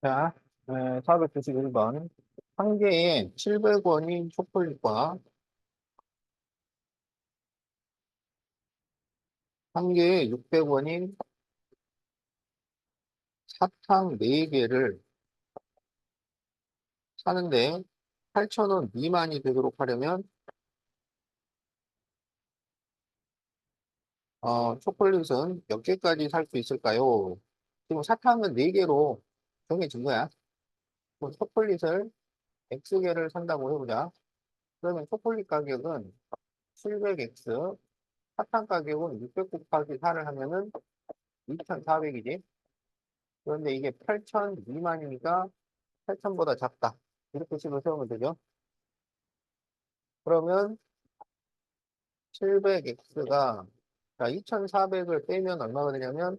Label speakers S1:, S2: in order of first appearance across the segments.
S1: 자, 491번. 한 개에 700원인 초콜릿과 한 개에 600원인 사탕 4개를 사는데 8,000원 미만이 되도록 하려면 초콜릿은 몇 개까지 살 수 있을까요? 지금 사탕은 4개로 정해진 거야. 그럼 초콜릿을 X개를 산다고 해보자. 그러면 초콜릿 가격은 700X, 사탕 가격은 600 곱하기 4를 하면은 2,400이지. 그런데 이게 8,000 미만이니까 8,000보다 작다. 이렇게 식으로 세우면 되죠. 그러면 700x가 자, 2,400을 빼면 얼마가 되냐면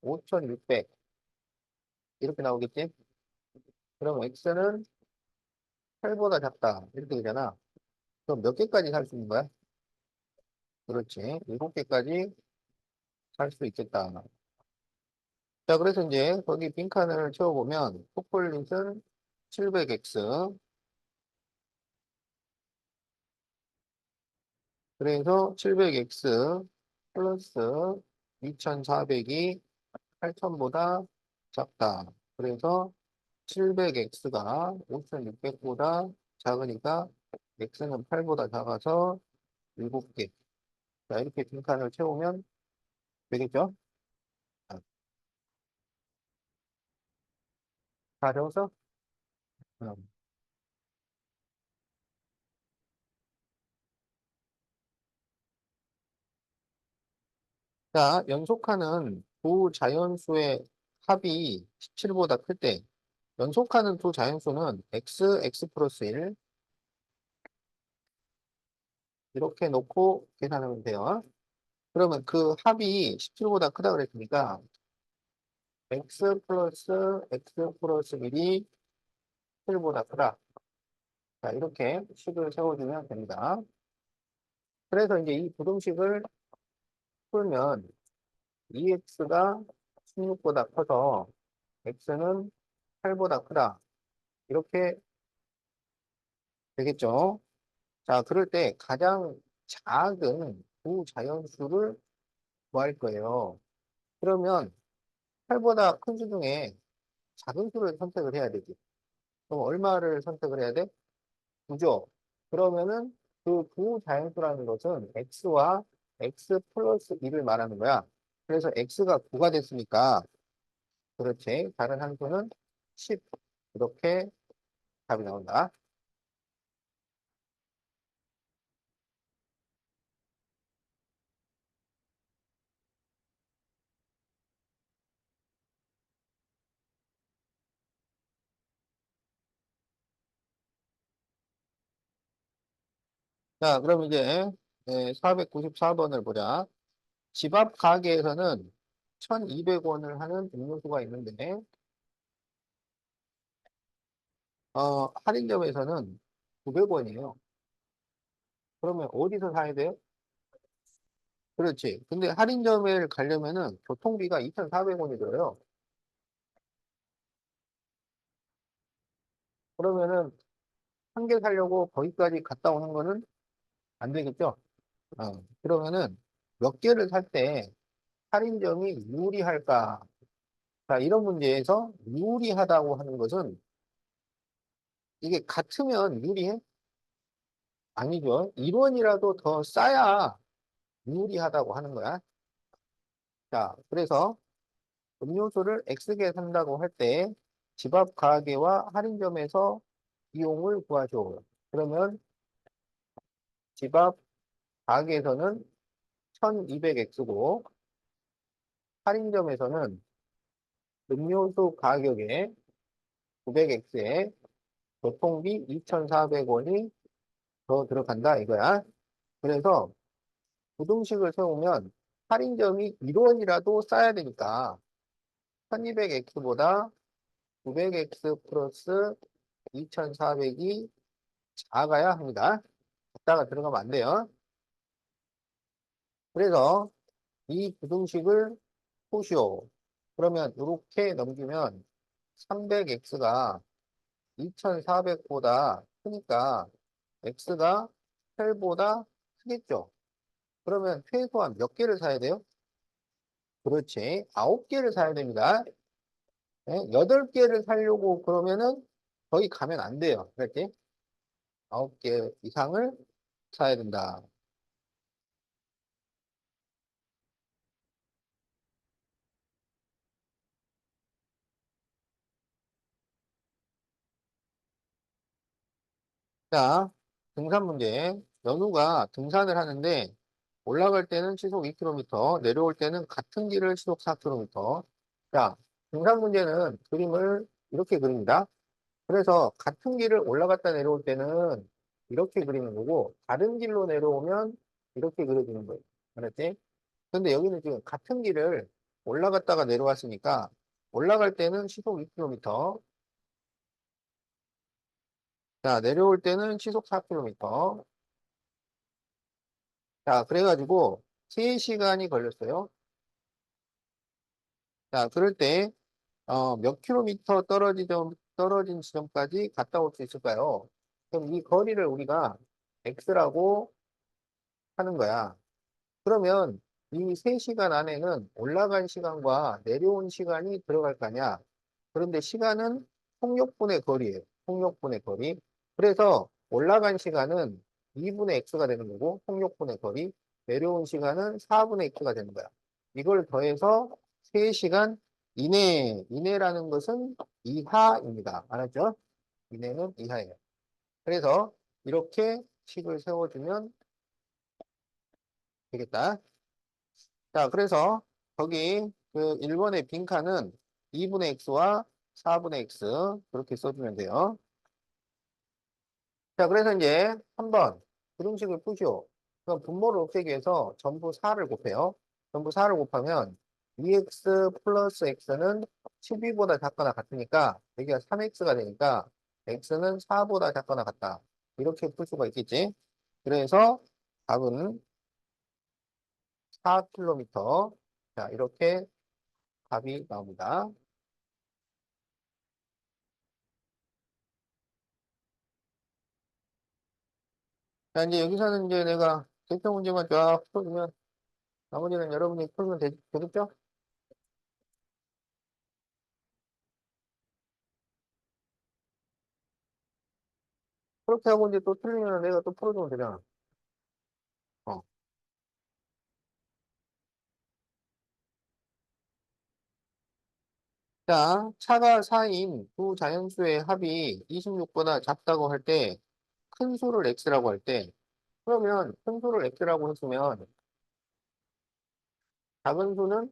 S1: 5,600 이렇게 나오겠지? 그럼 x는 8보다 작다. 이렇게 되잖아. 그럼 몇 개까지 살 수 있는 거야? 그렇지. 7개까지 살 수 있겠다. 자, 그래서 이제 거기 빈칸을 채워보면 초콜릿은 700x 그래서 700x 플러스 2,400이 8,000보다 작다. 그래서 700x가 5,600보다 작으니까 x는 8보다 작아서 7개. 자, 이렇게 빈칸을 채우면 되겠죠? 자, 다 채워서 음. 자, 연속하는 두 자연수의 합이 17보다 클 때, 연속하는 두 자연수는 x 플러스 1 이렇게 놓고 계산하면 돼요. 그러면 그 합이 17보다 크다 그랬으니까 x 플러스 1이 7보다 크다. 자, 이렇게 식을 세워주면 됩니다. 그래서 이제 이 부등식을 풀면 2x가 16보다 커서 x는 8보다 크다. 이렇게 되겠죠. 자, 그럴 때 가장 작은 부자연수를 구할 거예요. 그러면 8보다 큰 수 중에 작은 수를 선택을 해야 되지. 그럼 얼마를 선택을 해야 돼? 9죠. 그러면은 그 부자연수라는 것은 x와 x 플러스 2를 말하는 거야. 그래서 x가 9가 됐으니까 그렇지. 다른 한 수는 10. 이렇게 답이 나온다. 자, 그럼 이제 494번을 보자. 집 앞 가게에서는 1,200원을 하는 음료수가 있는데 할인점에서는 900원이에요. 그러면 어디서 사야 돼요? 그렇지. 근데 할인점에 가려면은 교통비가 2,400원이 들어요. 그러면은 한 개 사려고 거기까지 갔다 오는 거는 안 되겠죠? 그러면은 몇 개를 살 때 할인점이 유리할까? 자, 이런 문제에서 유리하다고 하는 것은 이게 같으면 유리해? 아니죠. 1원이라도 더 싸야 유리하다고 하는 거야. 자, 그래서 음료수를 X개 산다고 할 때 집 앞 가게와 할인점에서 비용을 구하죠. 그러면 집 앞 가게에서는 1,200X고 할인점에서는 음료수 가격에 900X에 교통비 2,400원이 더 들어간다 이거야. 그래서 부등식을 세우면 할인점이 1원이라도 싸야 되니까 1200X보다 900X 플러스 2,400이 작아야 합니다. 작다가 들어가면 안 돼요. 그래서 이 부등식을 푸시오. 그러면 이렇게 넘기면 300x가 2400보다 크니까 x가 8보다 크겠죠. 그러면 최소한 몇 개를 사야 돼요? 그렇지. 9개를 사야 됩니다. 네? 8개를 사려고 그러면은 거기 가면 안 돼요. 그렇지? 9개 이상을 사야 된다. 자, 등산 문제. 연우가 등산을 하는데 올라갈 때는 시속 2km, 내려올 때는 같은 길을 시속 4km. 자, 등산 문제는 그림을 이렇게 그립니다. 그래서 같은 길을 올라갔다 내려올 때는 이렇게 그리는 거고, 다른 길로 내려오면 이렇게 그려지는 거예요. 알았지? 근데 여기는 지금 같은 길을 올라갔다가 내려왔으니까, 올라갈 때는 시속 2km, 자, 내려올 때는 시속 4km. 자, 그래가지고 3시간이 걸렸어요. 자, 그럴 때, 몇 킬로미터 떨어진 지점까지 갔다 올 수 있을까요? 그럼 이 거리를 우리가 x라고 하는 거야. 그러면 이 3시간 안에는 올라간 시간과 내려온 시간이 들어갈 거냐? 그런데 시간은 폭력분의 거리예요. 폭력분의 거리. 그래서 올라간 시간은 2분의 x가 되는 거고, 폭력분의 거리. 내려온 시간은 4분의 x가 되는 거야. 이걸 더해서 3시간 이내라는 것은 이하입니다. 알았죠? 이내는 이하예요. 그래서 이렇게 식을 세워주면 되겠다. 자, 그래서 거기 그 1번의 빈칸은 2분의 x와 4분의 x 그렇게 써주면 돼요. 자, 그래서 이제 한번 부등식을 푸시오. 그럼 분모를 없애기 위해서 전부 4를 곱해요. 전부 4를 곱하면 2x 플러스 x는 12보다 작거나 같으니까 여기가 3x가 되니까 x는 4보다 작거나 같다. 이렇게 풀 수가 있겠지. 그래서 답은 4km. 자, 이렇게 답이 나옵니다. 자, 이제 여기서는 이제 내가 대표 문제만 쫙 풀어주면 나머지는 여러분이 풀면 되겠죠? 그렇게 하고 이제 또 틀리면 내가 또 풀어주면 되잖아. 어. 자, 차가 4인 두 자연수의 합이 26보다 작다고 할 때, 큰 수를 x라고 할 때, 그러면 큰 수를 x라고 했으면 작은 수는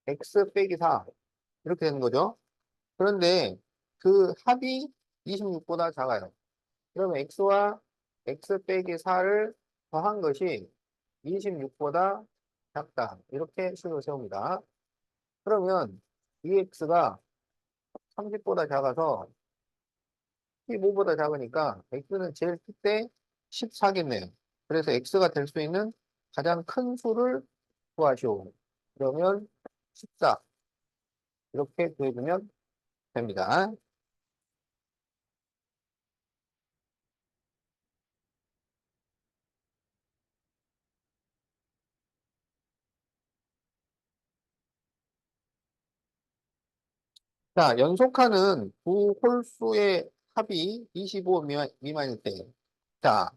S1: x 빼기 4 이렇게 되는 거죠. 그런데 그 합이 26보다 작아요. 그러면 x와 x 빼기 4를 더한 것이 26보다 작다. 이렇게 식을 세웁니다. 그러면 2x가 30보다 작아서 15보다 작으니까 x는 제일 클 때 14겠네요. 그래서 x가 될 수 있는 가장 큰 수를 구하시오. 그러면 14 이렇게 구해주면 됩니다. 자, 연속하는 두 홀수의 합이 25 미만일 때. 자,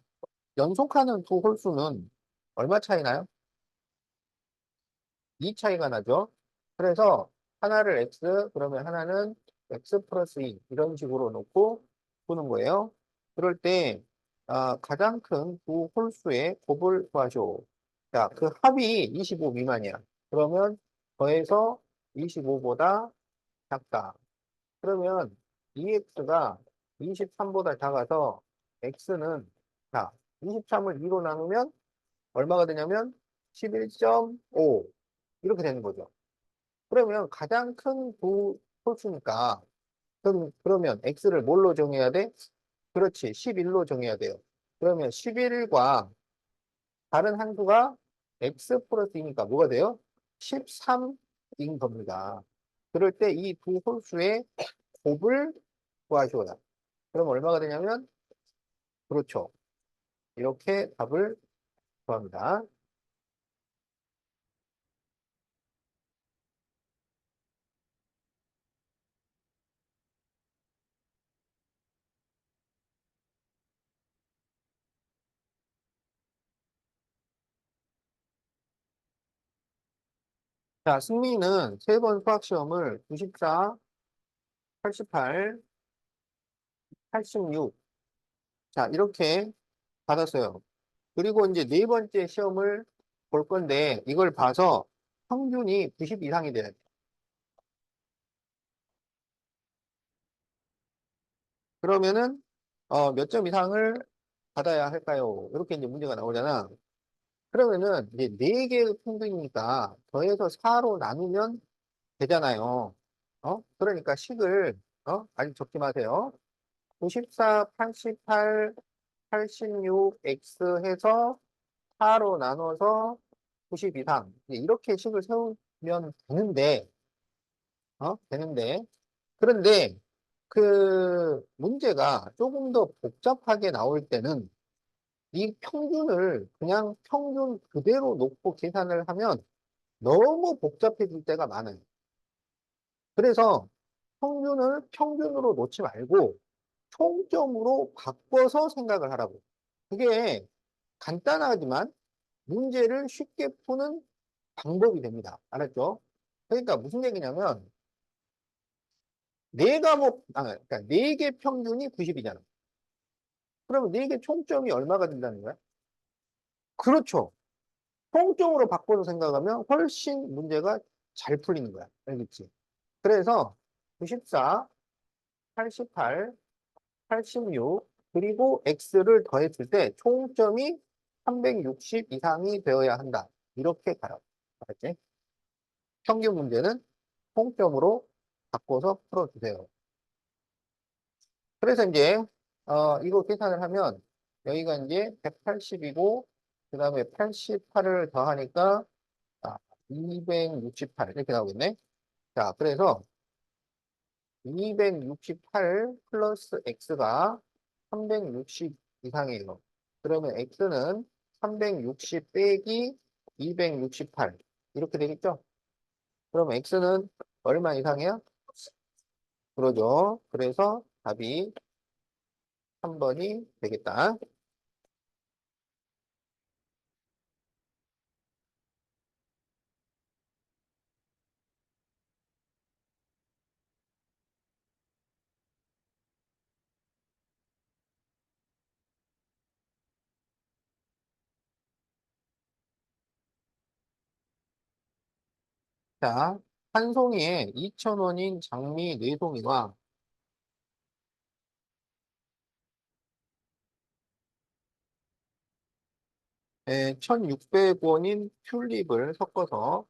S1: 연속하는 두 홀수는 얼마 차이 나요? 2 차이가 나죠. 그래서 하나를 x, 그러면 하나는 x 플러스 2 이런 식으로 놓고 푸는 거예요. 그럴 때 가장 큰 두 홀수의 곱을 구하시오. 자, 그 합이 25 미만이야. 그러면 더해서 25보다 작다. 그러면 2x가 23보다 작아서 x는 자, 23을 2로 나누면 얼마가 되냐면 11.5 이렇게 되는 거죠. 그러면 가장 큰 두 홀수니까 그러면 x를 뭘로 정해야 돼? 그렇지. 11로 정해야 돼요. 그러면 11과 다른 한 수가 x 플러스 2니까 뭐가 돼요? 13인 겁니다. 그럴 때 이 두 홀수의 곱을 구하시오라. 그럼 얼마가 되냐면, 그렇죠. 이렇게 답을 구합니다. 자, 승민이는 세 번 수학 시험을 94, 88, 86. 자, 이렇게 받았어요. 그리고 이제 네 번째 시험을 볼 건데, 이걸 봐서 평균이 90 이상이 돼야 돼. 그러면은, 몇 점 이상을 받아야 할까요? 이렇게 이제 문제가 나오잖아. 그러면은, 이제 네 개의 평균이니까 더해서 4로 나누면 되잖아요. 그러니까 식을, 아직 적지 마세요. 94, 88, 86x 해서 4로 나눠서 90 이상. 이렇게 식을 세우면 되는데, 되는데. 그런데 그 문제가 조금 더 복잡하게 나올 때는 이 평균을 그냥 평균 그대로 놓고 계산을 하면 너무 복잡해질 때가 많아요. 그래서 평균을 평균으로 놓지 말고 총점으로 바꿔서 생각을 하라고. 그게 간단하지만 문제를 쉽게 푸는 방법이 됩니다. 알았죠? 그러니까 무슨 얘기냐면 네 과목, 그러니까 네 개 평균이 90이잖아. 그러면 네 개 총점이 얼마가 된다는 거야? 그렇죠. 총점으로 바꿔서 생각하면 훨씬 문제가 잘 풀리는 거야. 알겠지? 그래서 94, 88, 86, 그리고 X를 더했을 때 총점이 360 이상이 되어야 한다. 이렇게 가요. 알았지? 평균 문제는 총점으로 바꿔서 풀어주세요. 그래서 이제, 이거 계산을 하면 여기가 이제 180이고, 그 다음에 88을 더하니까, 아, 268 이렇게 나오겠네. 자, 그래서 268 플러스 x가 360 이상이에요. 그러면 x는 360 빼기 268 이렇게 되겠죠? 그럼 x는 얼마 이상이야? 그러죠. 그래서 답이 3번이 되겠다. 자, 한 송이에 2,000원인 장미 4송이와 1,600원인 튤립을 섞어서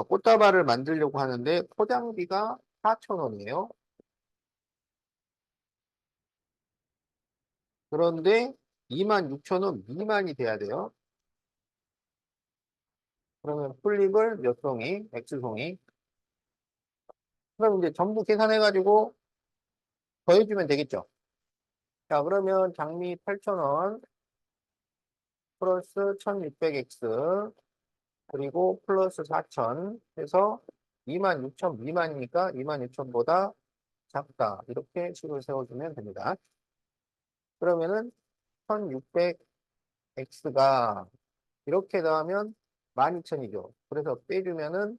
S1: 꽃다발을 만들려고 하는데 포장비가 4,000원이에요. 그런데 26,000원 미만이 돼야 돼요. 그러면 튤립을 몇 송이, X송이. 그럼 이제 전부 계산해가지고 더해주면 되겠죠. 자, 그러면 장미 8,000원 플러스 1,600X 그리고 플러스 4,000 해서 26,000 미만이니까 26,000보다 작다. 이렇게 식을 세워주면 됩니다. 그러면은 1,600X가 이렇게 더하면 12,000이죠. 그래서 빼주면은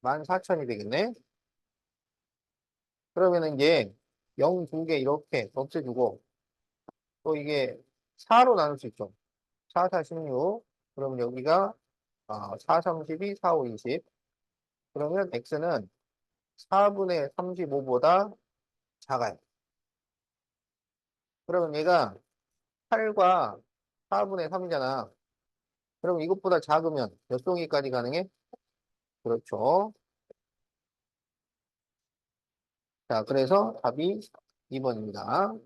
S1: 14,000이 되겠네. 그러면은 이제 0 2개 이렇게 없애주고 또 이게 4로 나눌 수 있죠. 4, 4, 16. 그럼 여기가 4, 32, 4, 5, 20. 그러면 x는 4분의 35보다 작아요. 그러면 얘가 8과 4분의 3이잖아. 그럼 이것보다 작으면 몇 송이까지 가능해? 그렇죠. 자, 그래서 답이 2번입니다.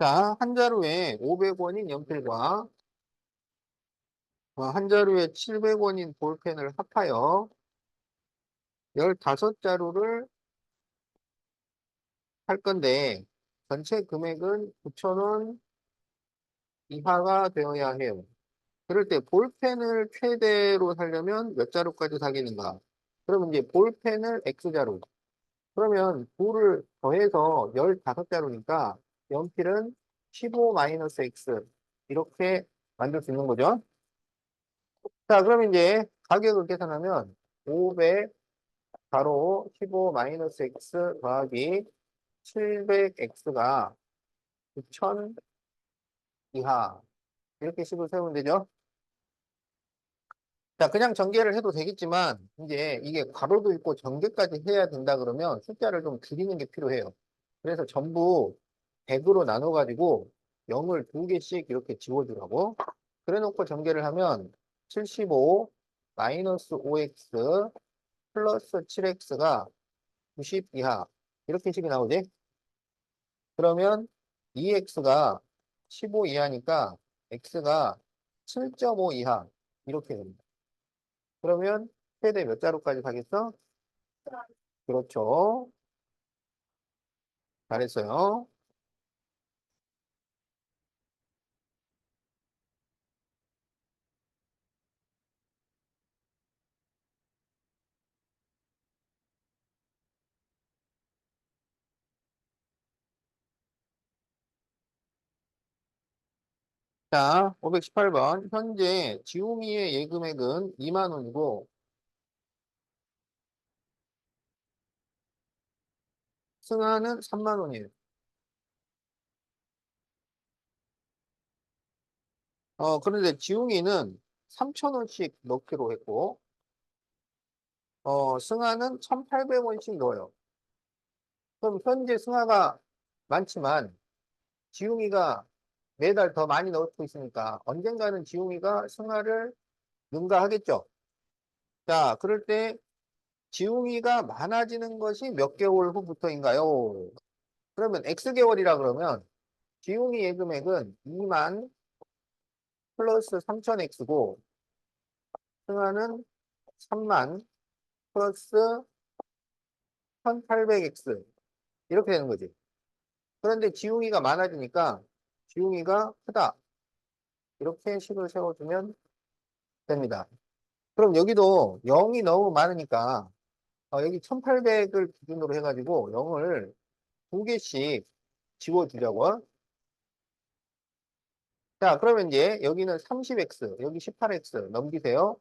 S1: 자, 한 자루에 500원인 연필과 한 자루에 700원인 볼펜을 합하여 15자루를 할 건데, 전체 금액은 9,000원 이하가 되어야 해요. 그럴 때 볼펜을 최대로 사려면 몇 자루까지 사겠는가? 그러면 이제 볼펜을 X자루. 그러면 9를 더해서 15자루니까 연필은 15 마이너스 X. 이렇게 만들 수 있는 거죠. 자, 그럼 이제 가격을 계산하면 500 바로 15 마이너스 X 더하기 700X가 9,000 이하. 이렇게 식을 세우면 되죠. 자, 그냥 전개를 해도 되겠지만, 이제 이게 괄호도 있고 전개까지 해야 된다 그러면 숫자를 좀 줄이는 게 필요해요. 그래서 전부 100으로 나눠가지고 0을 2개씩 이렇게 지워주라고. 그래 놓고 전개를 하면 75 마이너스 5x 플러스 7x가 90 이하. 이렇게 식이 나오지? 그러면 2x가 15 이하니까 x가 7.5 이하. 이렇게 됩니다. 그러면 최대 몇 자루까지 가겠어? 그렇죠. 잘했어요. 자, 518번. 현재 지용이의 예금액은 2만 원이고, 승하는 3만 원이에요. 그런데 지용이는 3천 원씩 넣기로 했고, 승하는 1,800원씩 넣어요. 그럼 현재 승하가 많지만, 지용이가 매달 더 많이 넣고 있으니까, 언젠가는 지용이가 승하를 능가하겠죠. 자, 그럴 때 지웅이가 많아지는 것이 몇 개월 후부터인가요? 그러면 X개월이라 그러면 지웅이 예금액은 2만 플러스 3,000X고 승하는 3만 플러스 1,800X 이렇게 되는 거지. 그런데 지웅이가 많아지니까 지웅이가 크다. 이렇게 식을 세워주면 됩니다. 그럼 여기도 0이 너무 많으니까 여기 1,800을 기준으로 해가지고 0을 2개씩 지워주자고. 자, 그러면 이제 여기는 30x, 여기 18x 넘기세요.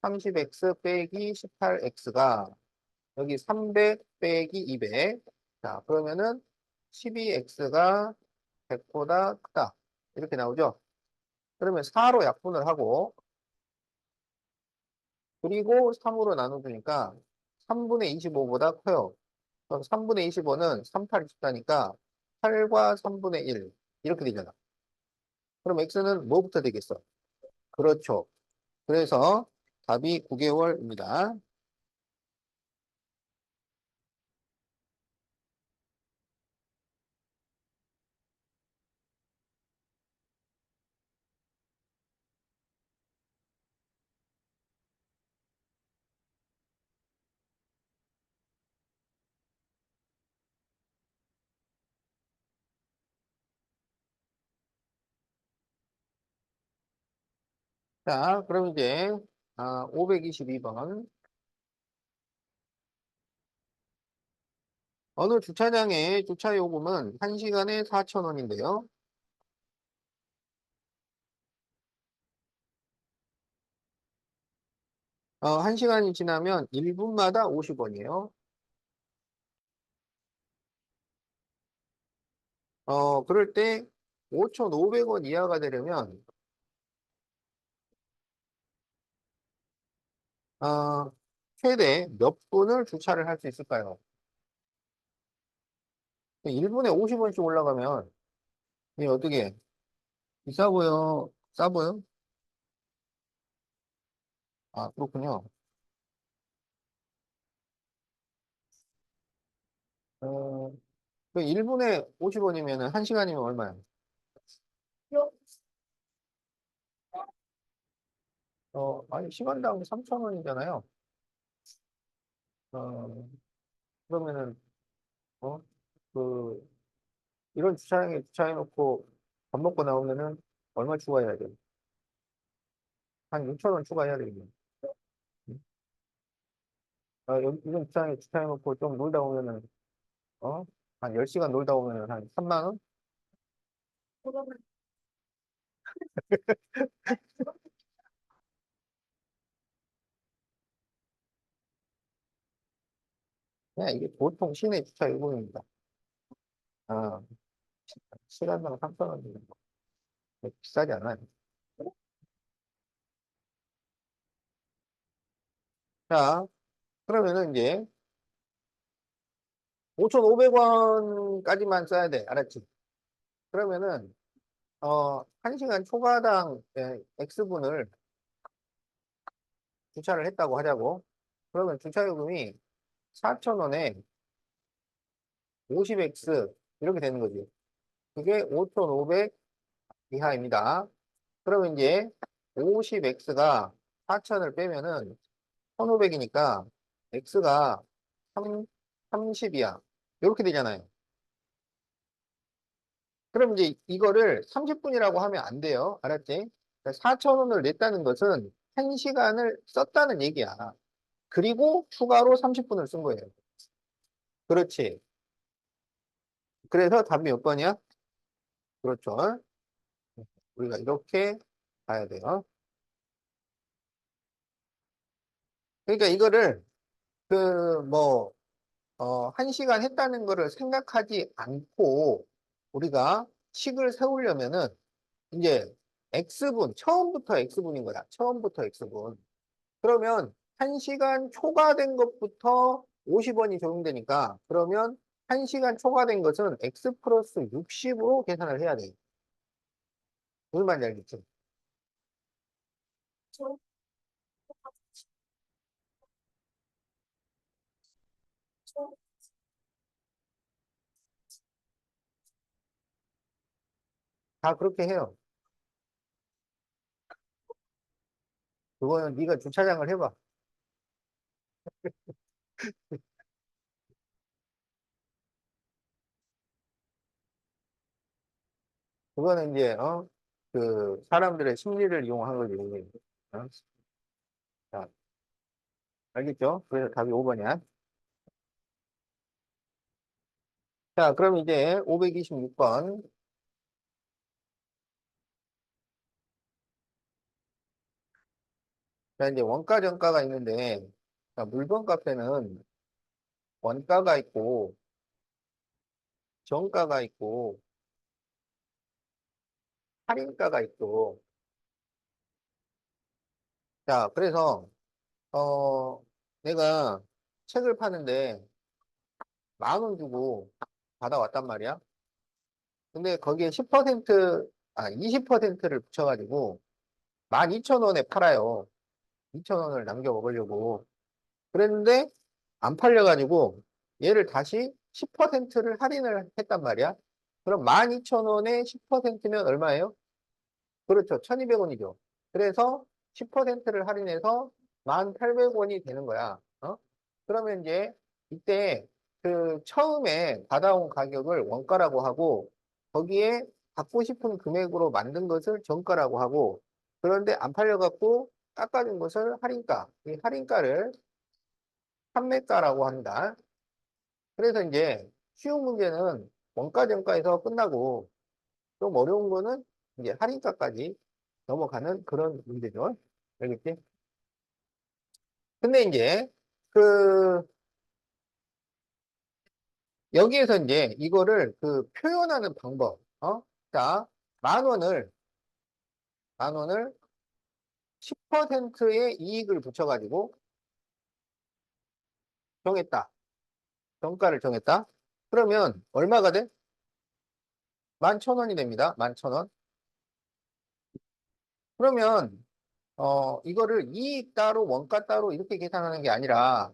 S1: 30x 빼기 18x가 여기 300 빼기 200. 자, 그러면은 12x가 100보다 크다. 이렇게 나오죠. 그러면 4로 약분을 하고 그리고 3으로 나눠주니까 3분의 25보다 커요. 그럼 3분의 25는 3, 8, 24니까 8과 3분의 1 이렇게 되잖아. 그럼 x는 뭐부터 되겠어? 그렇죠. 그래서 답이 9개월입니다. 자, 그럼 이제 522번. 어느 주차장의 주차 요금은 1시간에 4,000원인데요. 1시간이 지나면 1분마다 50원이에요. 그럴 때 5,500원 이하가 되려면 어, 최대 몇 분을 주차를 할 수 있을까요? 1분에 50원씩 올라가면 이게 어떻게 비싸 보여? 싸 보여? 아, 그렇군요. 어, 1분에 50원이면 1시간이면 얼마야? 아니, 시간당 3,000원이잖아요. 어, 그러면은, 어, 그, 이런 주차장에 주차해놓고 밥 먹고 나오면은 얼마 추가해야 돼? 한 6,000원 추가해야 되겠네. 이런 주차장에 주차해놓고 좀 놀다 오면은, 어? 한 10시간 놀다 오면은 한 3만 원? 그냥 이게 보통 시내 주차 요금입니다. 아, 시간당 3,000원 정도. 비싸지 않아요. 자, 그러면은 이제 5,500원까지만 써야 돼. 알았지? 그러면은, 1시간 초과당 X분을 주차를 했다고 하자고. 그러면 주차요금이 4,000원에 50X 이렇게 되는 거지. 그게 5,500 이하입니다. 그러면 이제 50X가 4,000을 빼면은 1,500이니까 X가 30이야. 이렇게 되잖아요. 그럼 이제 이거를 30분이라고 하면 안 돼요. 알았지? 4,000원을 냈다는 것은 1시간을 썼다는 얘기야. 그리고 추가로 30분을 쓴 거예요. 그렇지. 그래서 답이 몇 번이야? 그렇죠. 우리가 이렇게 봐야 돼요. 그러니까 이거를 뭐 1시간 했다는 거를 생각하지 않고 우리가 식을 세우려면은 이제 X분, 처음부터 X분인 거야. 처음부터 X분. 그러면 1시간 초과된 것부터 50원이 적용되니까 그러면 1시간 초과된 것은 X 플러스 60으로 계산을 해야 돼. 무슨 말인지 알겠지? 다 그렇게 해요. 그거는 네가 주차장을 해봐. 그거는 이제 사람들의 심리를 이용한 거지. 어? 자, 알겠죠? 그래서 답이 5번이야. 자, 그럼 이제 526번. 자, 이제 원가 정가가 있는데 자, 물건 값에는 원가가 있고 정가가 있고 할인가가 있고. 자, 그래서 내가 책을 파는데 10,000원 주고 받아왔단 말이야. 근데 거기에 20%를 붙여가지고 12,000원에 팔아요. 2,000원을 남겨 먹으려고. 그랬는데 안 팔려가지고 얘를 다시 10%를 할인을 했단 말이야. 그럼 12,000원에 10%면 얼마예요? 그렇죠. 1,200원이죠. 그래서 10%를 할인해서 1,800원이 되는 거야. 그러면 이제 이때 처음에 받아온 가격을 원가라고 하고 거기에 받고 싶은 금액으로 만든 것을 정가라고 하고 그런데 안 팔려갖고 깎아준 것을 할인가. 이 할인가를 판매가라고 합니다. 그래서 이제 쉬운 문제는 원가 정가에서 끝나고 좀 어려운 거는 이제 할인가까지 넘어가는 그런 문제죠. 알겠지? 근데 이제 그 여기에서 이제 이거를 표현하는 방법. 자, 만 원을 만 원을 10%의 이익을 붙여가지고 정했다. 정가를 정했다. 그러면 얼마가 돼? 11,000원이 됩니다. 11,000원. 그러면 이거를 이익 따로 원가 따로 이렇게 계산하는 게 아니라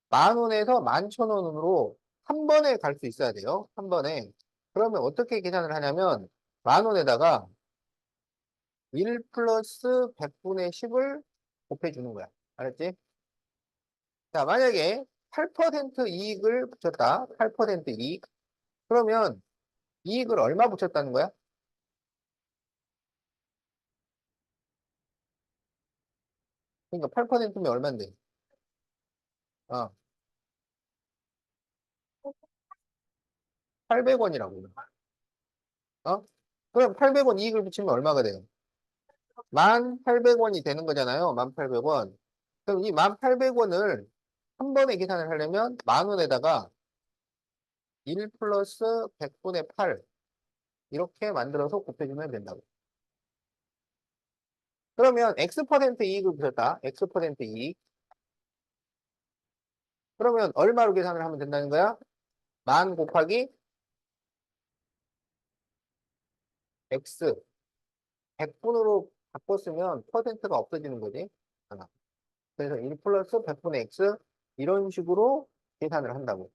S1: 10,000원에서 11,000원으로 한 번에 갈 수 있어야 돼요. 한 번에. 그러면 어떻게 계산을 하냐면 10,000원에다가 1 플러스 100분의 10을 곱해주는 거야. 알았지? 자, 만약에 8% 이익을 붙였다. 8% 이익. 그러면 이익을 얼마 붙였다는 거야? 그러니까 8%면 얼마인데? 어, 800원이라고. 어? 그럼 800원 이익을 붙이면 얼마가 돼요? 1,800원이 되는 거잖아요. 1,800원. 그럼 이 1,800원을 한 번에 계산을 하려면 만 원에다가 1 플러스 100분의 8 이렇게 만들어서 곱해주면 된다고. 그러면 X% 이익을 붙였다. X% 이익. 그러면 얼마로 계산을 하면 된다는 거야? 만 곱하기 X. 100분으로 바꿨으면 퍼센트가 없어지는 거지. 하나. 그래서 1 플러스 100분의 X 이런 식으로 계산을 한다고.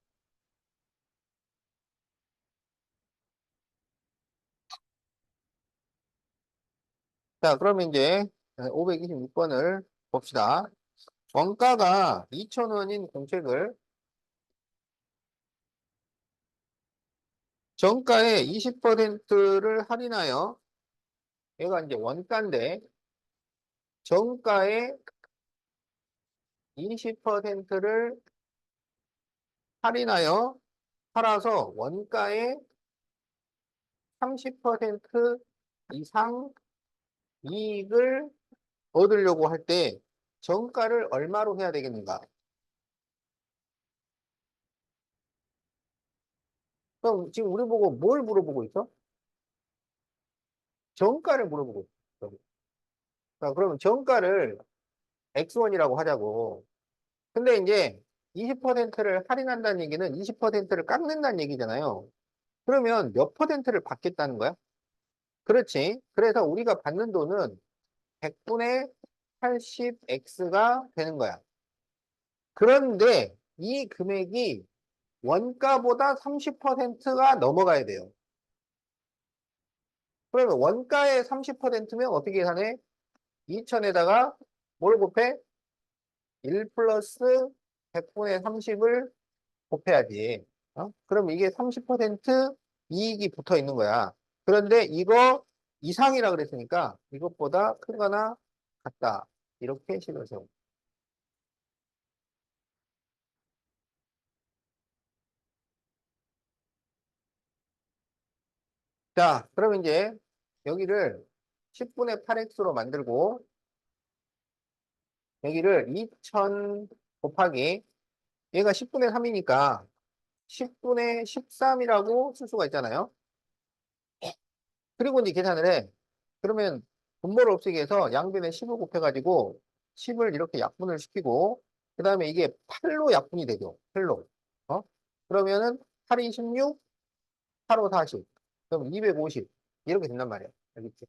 S1: 자, 그러면 이제 526번을 봅시다. 원가가 2,000원인 공책을 정가의 20%를 할인하여 얘가 이제 원가인데 정가의 20%를 할인하여 팔아서 원가의 30% 이상 이익을 얻으려고 할 때 정가를 얼마로 해야 되겠는가? 그럼 지금 우리 보고 뭘 물어보고 있어? 정가를 물어보고 있어. 자, 그러면 정가를 X1이라고 하자고. 근데 이제 20%를 할인한다는 얘기는 20%를 깎는다는 얘기잖아요. 그러면 몇 퍼센트를 받겠다는 거야? 그렇지. 그래서 우리가 받는 돈은 100분의 80X가 되는 거야. 그런데 이 금액이 원가보다 30%가 넘어가야 돼요. 그러면 원가의 30%면 어떻게 계산해? 2천에다가 뭘 곱해? 1 플러스 100분의 30을 곱해야지. 어? 그럼 이게 30% 이익이 붙어 있는 거야. 그런데 이거 이상이라 그랬으니까 이것보다 크거나 같다. 이렇게 식을 세워. 자, 그럼 이제 여기를 10분의 8x로 만들고 여기를 2000 곱하기 얘가 10분의 3이니까 10분의 13이라고 쓸 수가 있잖아요. 그리고 이제 계산을 해. 그러면 분모를 없애기 위해서 양변에 10을 곱해가지고 10을 이렇게 약분을 시키고 그 다음에 이게 8로 약분이 되죠. 8로. 어? 그러면은 8이 16, 8로 40. 그럼 250. 이렇게 된단 말이야. 알겠지?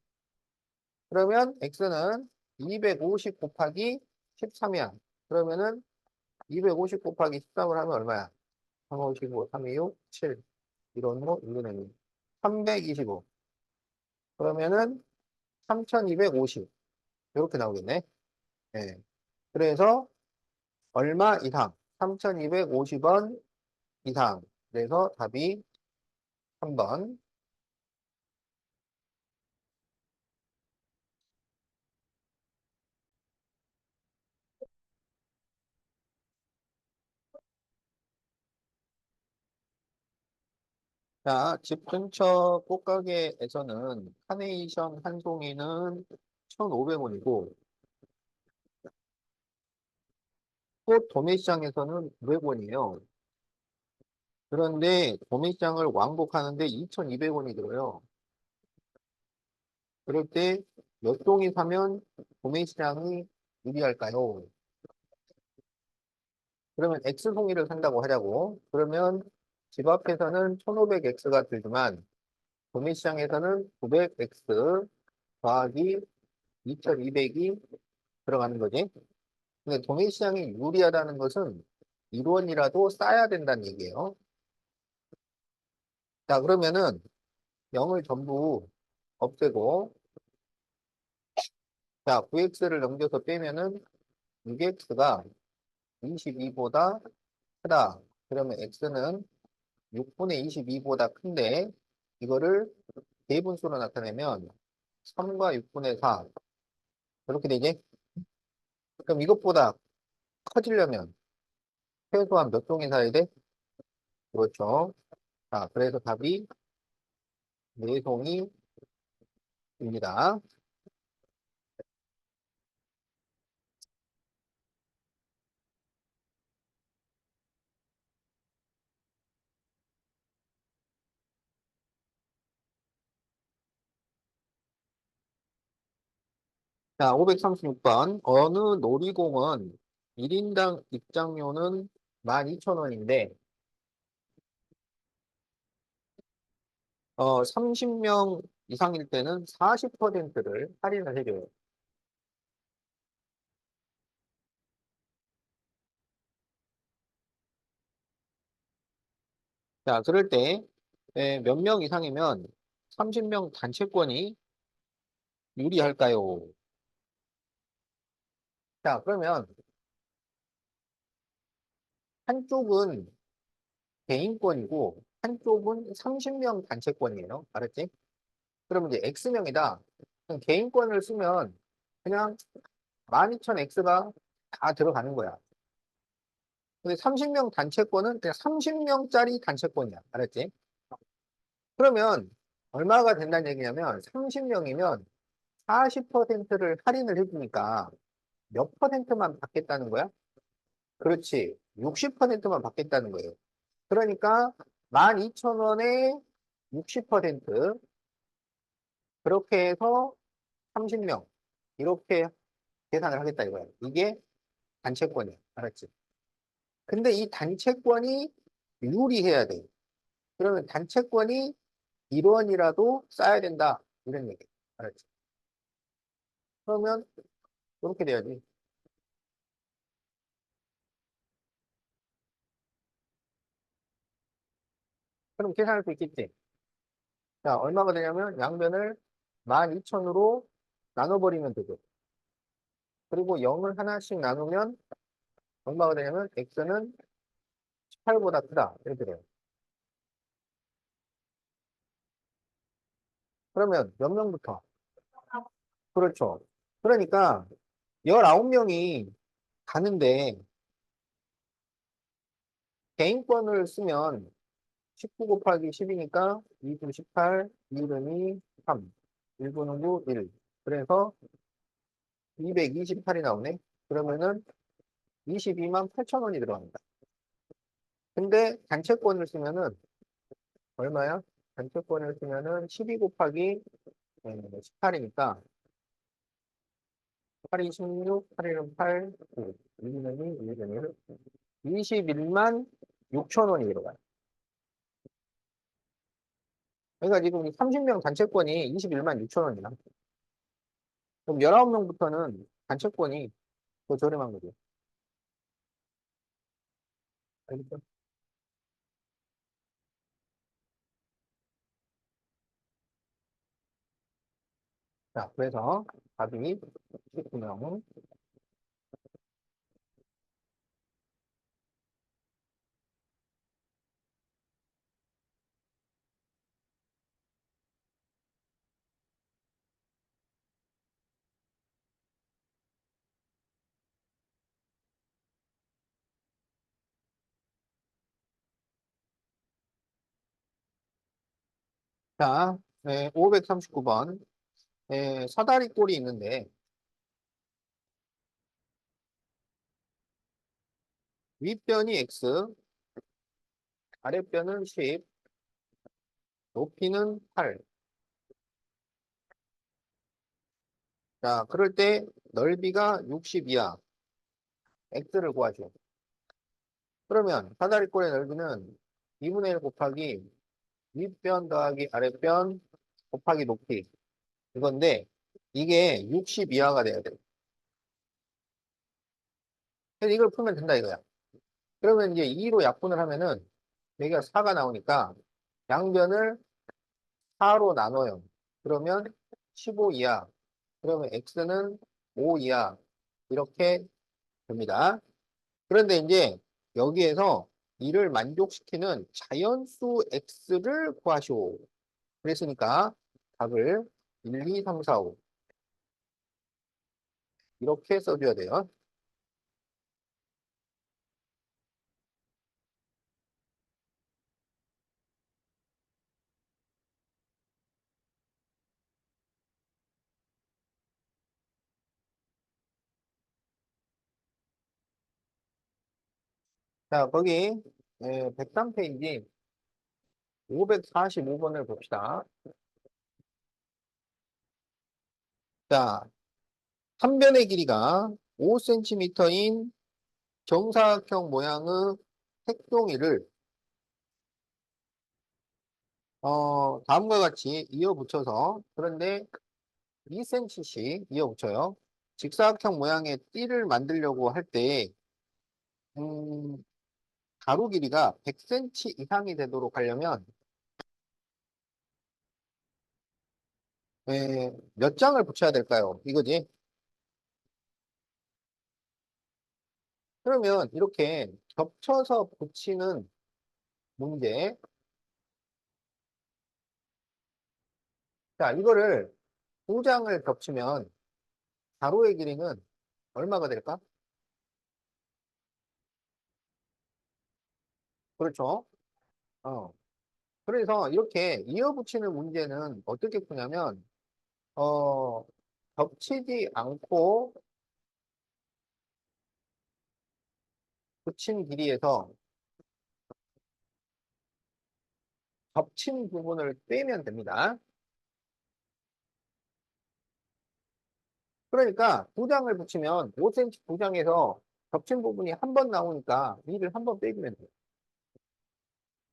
S1: 그러면 x는 250 곱하기 13이야. 그러면은 250 곱하기 13을 하면 얼마야? 3, 5, 15, 3, 2, 6, 7. 1원 5, 1은 2. 325. 그러면은 3250. 이렇게 나오겠네. 예. 그래서 얼마 이상? 3250원 이상. 그래서 답이 3번. 자, 집 근처 꽃가게에서는 카네이션 한 송이는 1,500원이고, 꽃 도매시장에서는 900원이에요. 그런데 도매시장을 왕복하는데 2,200원이 들어요. 그럴 때 몇 송이 사면 도매시장이 유리할까요? 그러면 X송이를 산다고 하자고. 그러면 집 앞에서는 1,500X가 들지만 도매시장에서는 900X 더하기 2,200이 들어가는 거지. 근데 도매시장이 유리하다는 것은 1원이라도 싸야 된다는 얘기예요. 자, 그러면은 0을 전부 없애고 자, 9x를 넘겨서 빼면은 6x가 22보다 크다. 그러면 x는 6분의 22보다 큰데 이거를 대분수로 나타내면 3과 6분의 4 이렇게 되지? 그럼 이것보다 커지려면 최소한 몇 동이 사야 돼? 그렇죠. 자, 그래서 답이 4송이입니다. 자, 536번. 어느 놀이공원 1인당 입장료는 12,000원인데, 30명 이상일 때는 40%를 할인을 해줘요. 자, 그럴 때, 몇 명 이상이면 30명 단체권이 유리할까요? 자, 그러면 한쪽은 개인권이고, 한쪽은 30명 단체권이에요. 알았지? 그러면 이제 X명이다. 그럼 개인권을 쓰면 그냥 12,000X가 다 들어가는 거야. 근데 30명 단체권은 그냥 30명짜리 단체권이야. 알았지? 그러면 얼마가 된다는 얘기냐면 30명이면 40%를 할인을 해주니까 몇 퍼센트만 받겠다는 거야? 그렇지. 60%만 받겠다는 거예요. 그러니까 12,000원에 60% 그렇게 해서 30명 이렇게 계산을 하겠다 이거야. 이게 단체권이야. 알았지? 근데 이 단체권이 유리해야 돼. 그러면 단체권이 1원이라도 쌓아야 된다. 이런 얘기. 알았지? 그러면 이렇게 돼야지. 그럼 계산할 수 있겠지? 자, 얼마가 되냐면 양변을 12,000으로 나눠버리면 되죠. 그리고 0을 하나씩 나누면 얼마가 되냐면 x는 18보다 크다. 이렇게 돼요. 그러면 몇 명부터? 그렇죠. 그러니까 19명이 가는데 개인권을 쓰면 19 곱하기 10이니까 2분 18, 2분 2, 3, 1분은 9, 1. 그래서 228이 나오네. 그러면은 22만 8천 원이 들어갑니다. 근데 단체권을 쓰면은 얼마야? 단체권을 쓰면은 12 곱하기 18이니까 8이 16, 8이는 8, 9, 2는 2, 2는 1, 21만 6천 원이 들어가요. 그러니까 지금 30명 단체권이 21만 6천 원이야. 그럼 19명부터는 단체권이 더 저렴한 거죠. 알겠죠? 자, 그래서 답이 19명. 자, 539번. 사다리 꼴이 있는데 윗변이 x, 아랫변은 10, 높이는 8. 자, 그럴 때 넓이가 60이야. x를 구하죠. 그러면 사다리꼴의 넓이는 2분의 1 곱하기 윗변 더하기 아랫변 곱하기 높이. 이건데 이게 60 이하가 돼야 돼. 그래서 이걸 풀면 된다 이거야. 그러면 이제 2로 약분을 하면은 여기가 4가 나오니까 양변을 4로 나눠요. 그러면 15 이하. 그러면 x는 5 이하. 이렇게 됩니다. 그런데 이제 여기에서 이를 만족시키는 자연수 x를 구하시오. 그랬으니까 답을 1, 2, 3, 4, 5 이렇게 써줘야 돼요. 자, 거기 103페이지 545번을 봅시다. 자, 한 변의 길이가 5cm인 정사각형 모양의 색종이를 다음과 같이 이어붙여서 그런데 2cm씩 이어붙여요. 직사각형 모양의 띠를 만들려고 할 때, 음, 가로 길이가 100cm 이상이 되도록 하려면 몇 장을 붙여야 될까요? 이거지. 그러면 이렇게 겹쳐서 붙이는 문제. 자, 이거를 두 장을 겹치면 가로의 길이는 얼마가 될까? 그렇죠. 어. 그래서 이렇게 이어붙이는 문제는 어떻게 푸냐면, 어, 겹치지 않고 붙인 길이에서 겹친 부분을 떼면 됩니다. 그러니까 두 장을 붙이면 5cm 두 장에서 겹친 부분이 한 번 나오니까 위를 한 번 빼주면 돼요.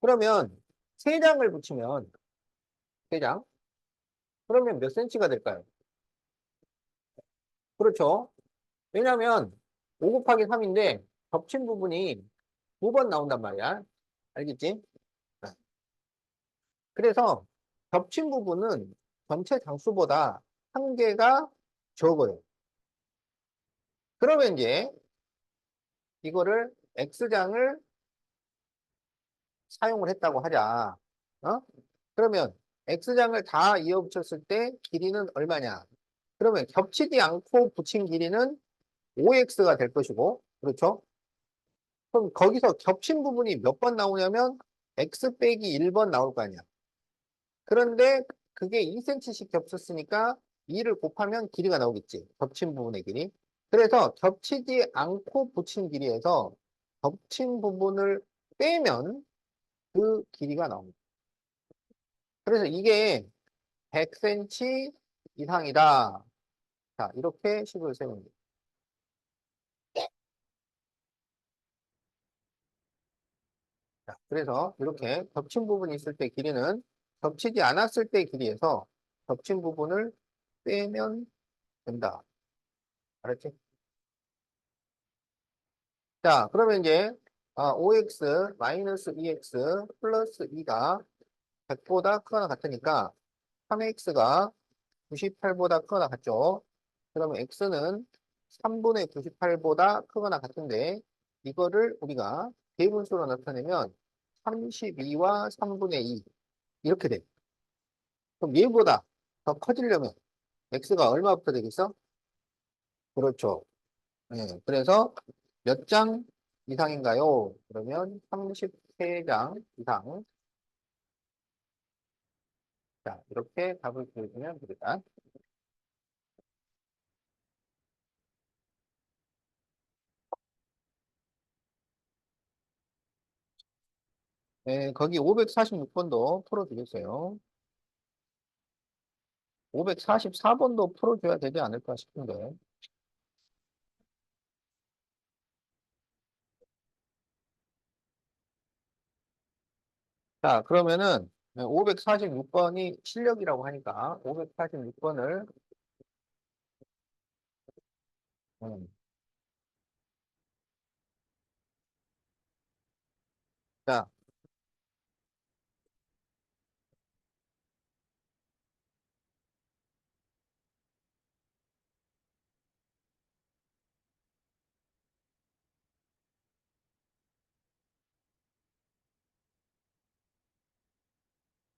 S1: 그러면 세 장을 붙이면 세 장. 그러면 몇 cm가 될까요? 그렇죠. 왜냐하면 5 곱하기 3인데 겹친 부분이 두 번 나온단 말이야. 알겠지? 그래서 겹친 부분은 전체 장수보다 한 개가 적어요. 그러면 이제 이거를 X장을 사용을 했다고 하자. 어? 그러면 X장을 다 이어붙였을 때 길이는 얼마냐? 그러면 겹치지 않고 붙인 길이는 5X가 될 것이고, 그렇죠? 그럼 거기서 겹친 부분이 몇 번 나오냐면 X 빼기 1번 나올 거 아니야. 그런데 그게 2cm씩 겹쳤으니까 2를 곱하면 길이가 나오겠지. 겹친 부분의 길이. 그래서 겹치지 않고 붙인 길이에서 겹친 부분을 빼면 그 길이가 나옵니다. 그래서 이게 100cm 이상이다. 자, 이렇게 식을 세웁니다. 자, 그래서 이렇게 겹친 부분이 있을 때 길이는 겹치지 않았을 때 길이에서 겹친 부분을 빼면 된다. 알았지? 자, 그러면 이제 5x 마이너스 2x 플러스 2가 100보다 크거나 같으니까 3x가 98보다 크거나 같죠? 그러면 x는 3분의 98보다 크거나 같은데 이거를 우리가 대분수로 나타내면 32와 3분의 2 이렇게 돼. 그럼 얘보다 더 커지려면 x가 얼마부터 되겠어? 그렇죠. 네, 그래서 몇 장 이상인가요? 그러면 33장 이상. 자, 이렇게 답을 보여주면 되겠다. 네, 거기 546번도 풀어주겠어요. 544번도 풀어줘야 되지 않을까 싶은데. 자, 그러면은 546번이 실력이라고 하니까 546번을 자,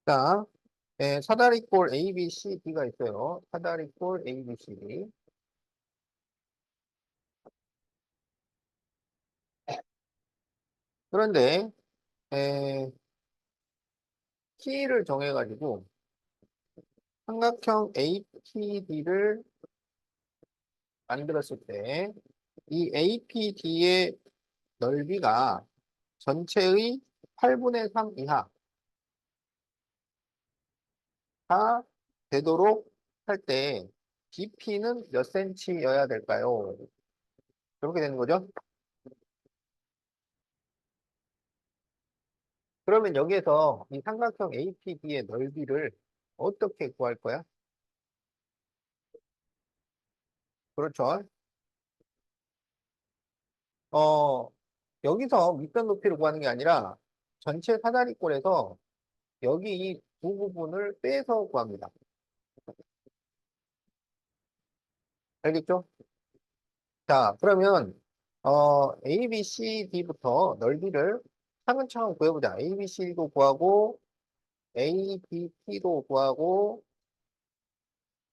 S1: 자, 사다리꼴 ABCD가 있어요. 사다리꼴 ABCD. 그런데 에, 키를 정해가지고 삼각형 APD를 만들었을 때 이 APD의 넓이가 전체의 8분의 3 이하가 되도록 할 때 BP는 몇 cm여야 될까요? 이렇게 되는 거죠. 그러면 여기에서 이 삼각형 APD의 넓이를 어떻게 구할 거야? 그렇죠. 어, 여기서 밑변 높이를 구하는 게 아니라 전체 사다리꼴에서 여기 이 두 부분을 빼서 구합니다. 알겠죠? 자, 그러면 A, B, C, D부터 넓이를 차근차근 구해보자. A, B, C도 구하고 A, B, T도 구하고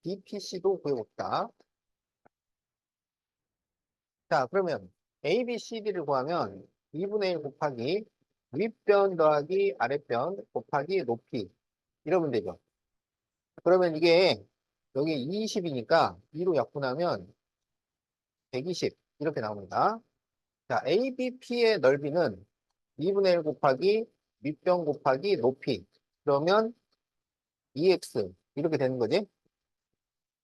S1: B, P, C도 구해봅시다. 자, 그러면 A, B, C, D를 구하면 2분의 1 곱하기 윗변 더하기 아랫변 곱하기 높이 이러면 되죠. 그러면 이게 여기 20이니까 2로 약분하면 120 이렇게 나옵니다. 자, ABP의 넓이는 2분의 1 곱하기 밑변 곱하기 높이. 그러면 EX 이렇게 되는 거지.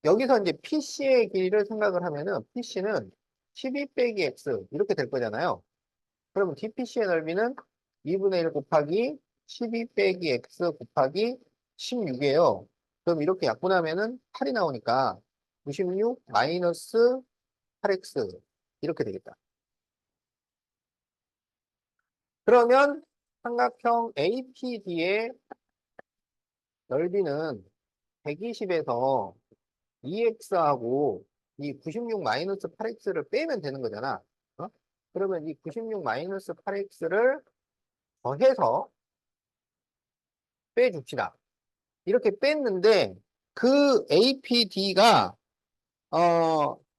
S1: 여기서 이제 PC의 길이를 생각을 하면은 PC는 12 빼기 X 이렇게 될 거잖아요. 그러면 DPC의 넓이는 2분의 1 곱하기 12 빼기 X 곱하기 16이에요. 그럼 이렇게 약분하면은 8이 나오니까 96 마이너스 8X 이렇게 되겠다. 그러면 삼각형 APD의 넓이는 120에서 2x하고 이 96 마이너스 8x를 빼면 되는 거잖아. 어? 그러면 이 96 마이너스 8x를 더해서 빼줍시다. 이렇게 뺐는데 그 APD가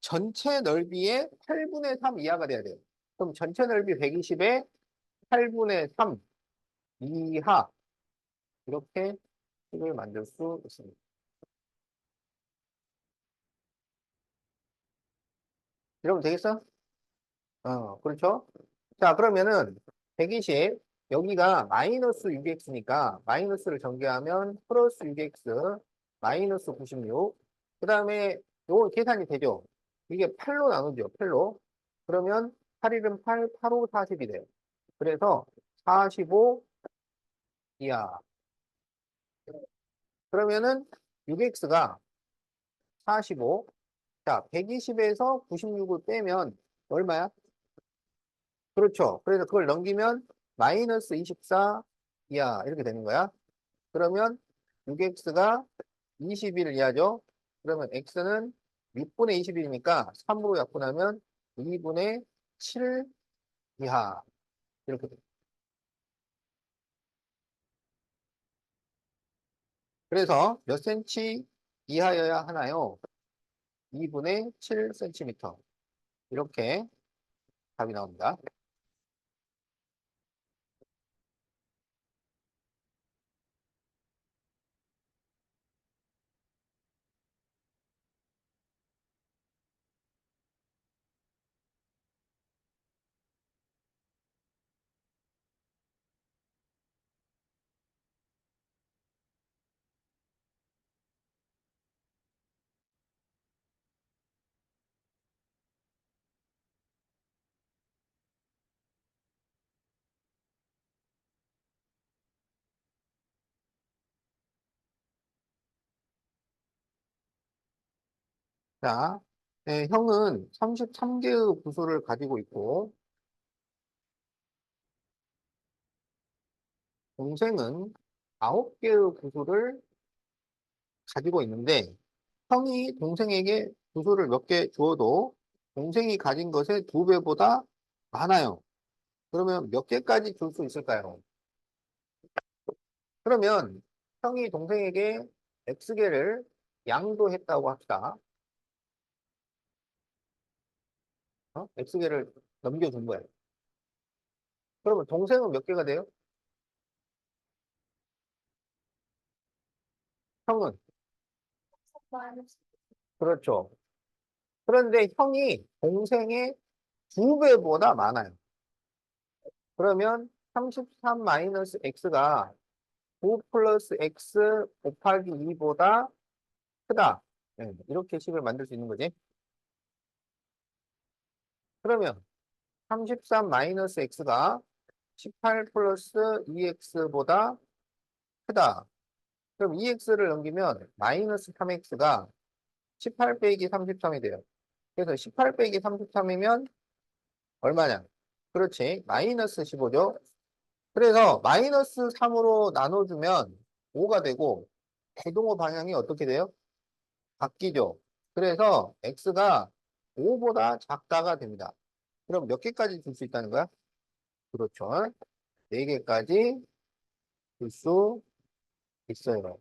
S1: 전체 넓이의 8분의 3 이하가 돼야 돼요. 그럼 전체 넓이 120에 8분의 3 이하 이렇게 식을 만들 수 있습니다. 이러면 되겠어? 그렇죠? 자, 그러면은 120, 여기가 마이너스 6x니까 마이너스를 전개하면 플러스 6x 마이너스 96. 그 다음에 요거 계산이 되죠? 이게 8로 나누죠, 8로. 그러면 8, 1은 8, 8, 5, 40이 돼요. 그래서 45 이하. 그러면은 6x가 45. 자, 120에서 96을 빼면 얼마야? 그렇죠. 그래서 그걸 넘기면 마이너스 24 이하 이렇게 되는 거야. 그러면 6x가 21을 이하죠. 그러면 x는 6분의 21이니까 3으로 약분하면 2분의 7 이하 이렇게 돼요. 그래서 몇 cm 이하여야 하나요? 2분의 7cm 이렇게 답이 나옵니다. 자, 형은 33개의 부수를 가지고 있고 동생은 9개의 부수를 가지고 있는데 형이 동생에게 부수를 몇 개 주어도 동생이 가진 것의 2배보다 많아요. 그러면 몇 개까지 줄 수 있을까요? 그러면 형이 동생에게 X개를 양도했다고 합시다. X개를 넘겨준 거예요. 그러면 동생은 몇 개가 돼요? 형은? 그렇죠. 그런데 형이 동생의 2배보다 많아요. 그러면 33 마이너스 x가 9 플러스 x 곱하기 2보다 크다. 네, 이렇게 식을 만들 수 있는 거지. 그러면 33 마이너스 x가 18 플러스 2x보다 크다. 그럼 2x를 넘기면 마이너스 3x가 18 빼기 33이 돼요. 그래서 18 빼기 33이면 얼마냐? 그렇지. 마이너스 15죠. 그래서 마이너스 3으로 나눠주면 5가 되고 부동호 방향이 어떻게 돼요? 바뀌죠. 그래서 x가 5보다 작다가 됩니다. 그럼 몇 개까지 줄 수 있다는 거야? 그렇죠. 4개까지 줄 수 있어요.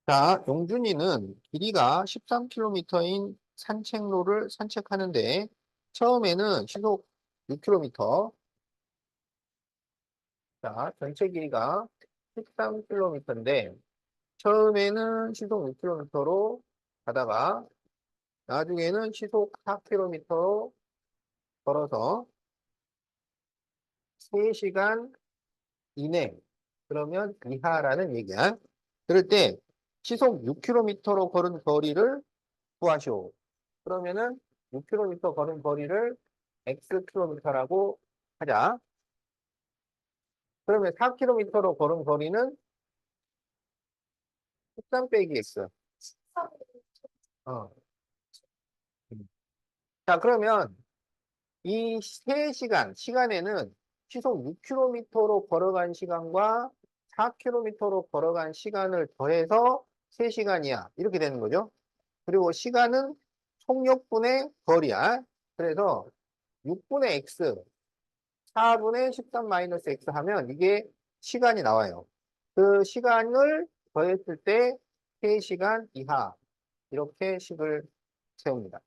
S1: 자, 용준이는 길이가 13km인 산책로를 산책하는데 처음에는 시속 6km, 자, 전체 길이가 13km인데 처음에는 시속 6km로 가다가 나중에는 시속 4km로 걸어서 3시간 이내, 그러면 이하라는 얘기야. 그럴 때 시속 6km로 걸은 거리를 구하시오. 그러면은 6km 걸은 거리를 xkm라고 하자. 그러면 4km로 걸은 거리는 13 빼기 x. 어. 자, 그러면 이 3시간, 시간에는 시속 6km로 걸어간 시간과 4km로 걸어간 시간을 더해서 3시간이야. 이렇게 되는 거죠. 그리고 시간은 속력분의 거리야. 그래서 6분의 x, 4분의 13 마이너스 x 하면 이게 시간이 나와요. 그 시간을 더했을 때 3시간 이하. 이렇게 식을 세웁니다.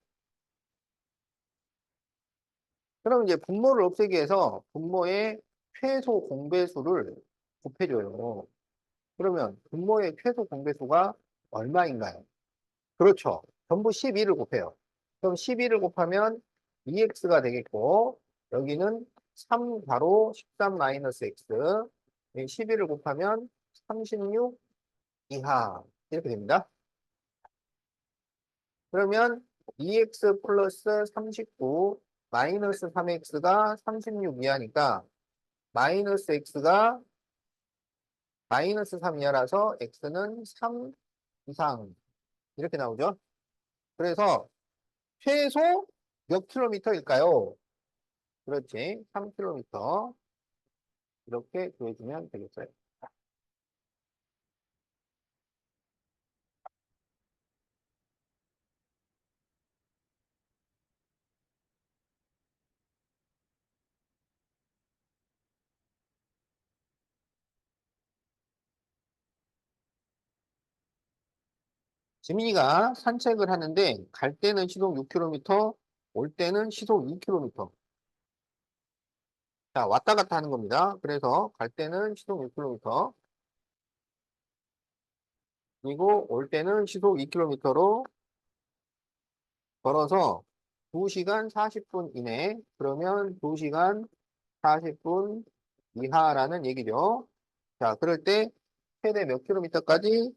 S1: 그럼 이제 분모를 없애기 위해서 분모의 최소 공배수를 곱해줘요. 그러면 분모의 최소 공배수가 얼마인가요? 그렇죠. 전부 12를 곱해요. 그럼 12를 곱하면 2x가 되겠고, 여기는 3 바로 13 마이너스 x. 12를 곱하면 36 이하. 이렇게 됩니다. 그러면 2x 플러스 39 마이너스 3x가 36 이하니까 마이너스 x가 마이너스 3 이하라서 x는 3 이상 이렇게 나오죠. 그래서 최소 몇 킬로미터일까요? 그렇지. 3km 이렇게 구해주면 되겠어요. 지민이가 산책을 하는데 갈 때는 시속 6km, 올 때는 시속 2km. 자, 왔다 갔다 하는 겁니다. 그래서 갈 때는 시속 6km, 그리고 올 때는 시속 2km로 걸어서 2시간 40분 이내, 그러면 2시간 40분 이하라는 얘기죠. 자, 그럴 때 최대 몇 킬로미터까지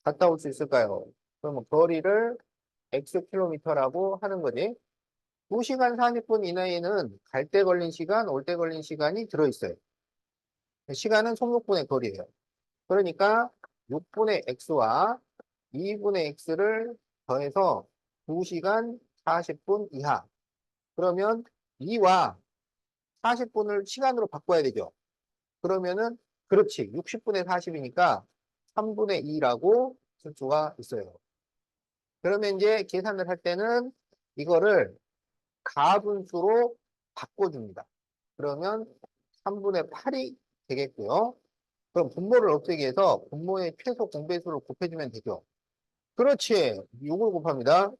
S1: 갔다 올 수 있을까요? 그러면 거리를 x킬로미터라고 하는 거지. 2시간 40분 이내에는 갈 때 걸린 시간, 올 때 걸린 시간이 들어있어요. 시간은 속력분의 거리예요. 그러니까 6분의 x와 2분의 x를 더해서 2시간 40분 이하. 그러면 2와 40분을 시간으로 바꿔야 되죠. 그러면은, 그렇지. 60분의 40이니까 3분의 2라고 쓸 수가 있어요. 그러면 이제 계산을 할 때는 이거를 가분수로 바꿔줍니다. 그러면 3분의 8이 되겠고요. 그럼 분모를 없애기 위해서 분모의 최소 공배수를 곱해주면 되죠. 그렇지. 6을 곱합니다.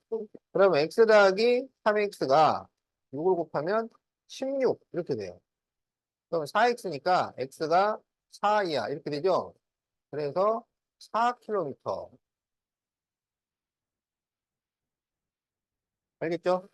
S1: 그러면 x 더하기 3x가 6을 곱하면 16 이렇게 돼요. 그럼 4x니까 x가 4이야 이렇게 되죠. 그래서 4km. 알겠죠?